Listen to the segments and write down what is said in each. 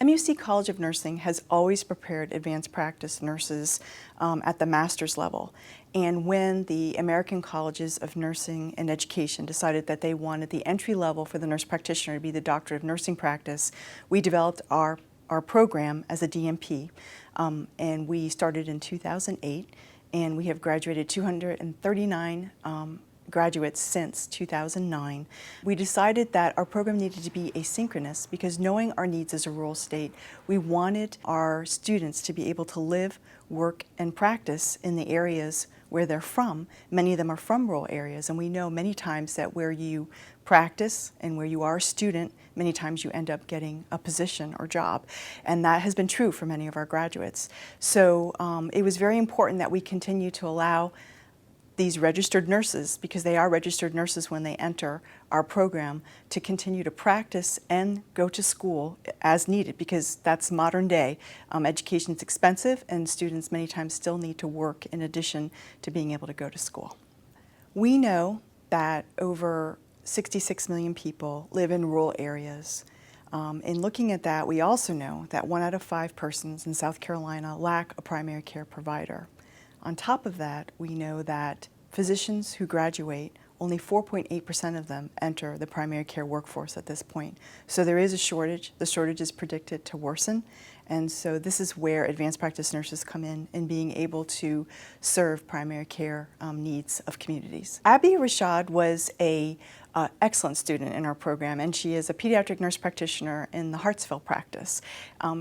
MUC College of Nursing has always prepared advanced practice nurses at the master's level. And when the American Colleges of Nursing and Education decided that they wanted the entry level for the nurse practitioner to be the Doctorate of Nursing Practice, we developed our program as a DNP. And we started in 2008, and we have graduated 239 graduates since 2009. We decided that our program needed to be asynchronous because, knowing our needs as a rural state, we wanted our students to be able to live, work, and practice in the areas where they're from. Many of them are from rural areas, and we know many times that where you practice and where you are a student, many times you end up getting a position or job. And that has been true for many of our graduates. So it was very important that we continue to allow these registered nurses, because they are registered nurses when they enter our program, to continue to practice and go to school as needed, because that's modern day. Education is expensive, and students many times still need to work in addition to being able to go to school. We know that over 66 million people live in rural areas. In looking at that, we also know that 1 out of 5 persons in South Carolina lack a primary care provider. On top of that, we know that physicians who graduate, only 4.8% of them enter the primary care workforce at this point. So there is a shortage. The shortage is predicted to worsen. And so this is where advanced practice nurses come in being able to serve primary care needs of communities. Abby Rashad was a excellent student in our program, and she is a pediatric nurse practitioner in the Hartsville practice.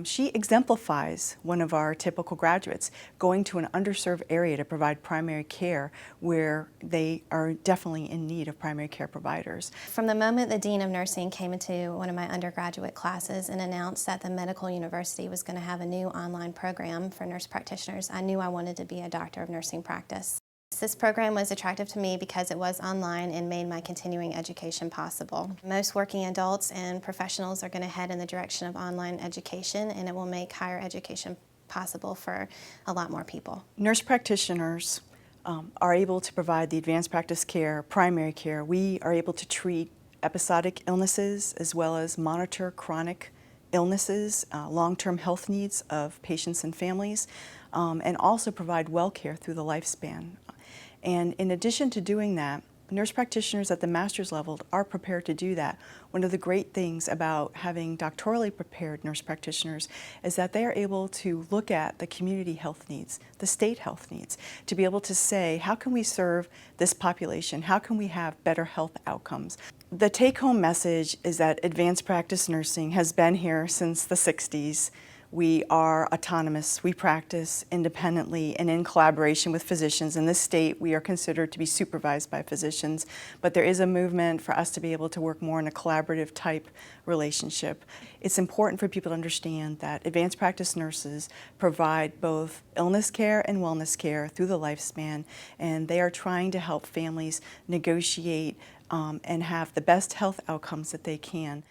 She exemplifies one of our typical graduates, going to an underserved area to provide primary care where they are definitely in need of primary care providers. From the moment the Dean of Nursing came into one of my undergraduate classes and announced that the medical university was going to have a new online program for nurse practitioners, I knew I wanted to be a Doctor of Nursing Practice. This program was attractive to me because it was online and made my continuing education possible. Most working adults and professionals are going to head in the direction of online education, and it will make higher education possible for a lot more people. Nurse practitioners are able to provide the advanced practice care, primary care. We are able to treat episodic illnesses as well as monitor chronic illnesses, long-term health needs of patients and families, and also provide well care through the lifespan. And in addition to doing that, nurse practitioners at the master's level are prepared to do that. One of the great things about having doctorally prepared nurse practitioners is that they are able to look at the community health needs, the state health needs, to be able to say, how can we serve this population? How can we have better health outcomes? The take-home message is that advanced practice nursing has been here since the 60s. We are autonomous. We practice independently and in collaboration with physicians. In this state, we are considered to be supervised by physicians, but there is a movement for us to be able to work more in a collaborative type relationship. It's important for people to understand that advanced practice nurses provide both illness care and wellness care through the lifespan, and they are trying to help families negotiate and have the best health outcomes that they can.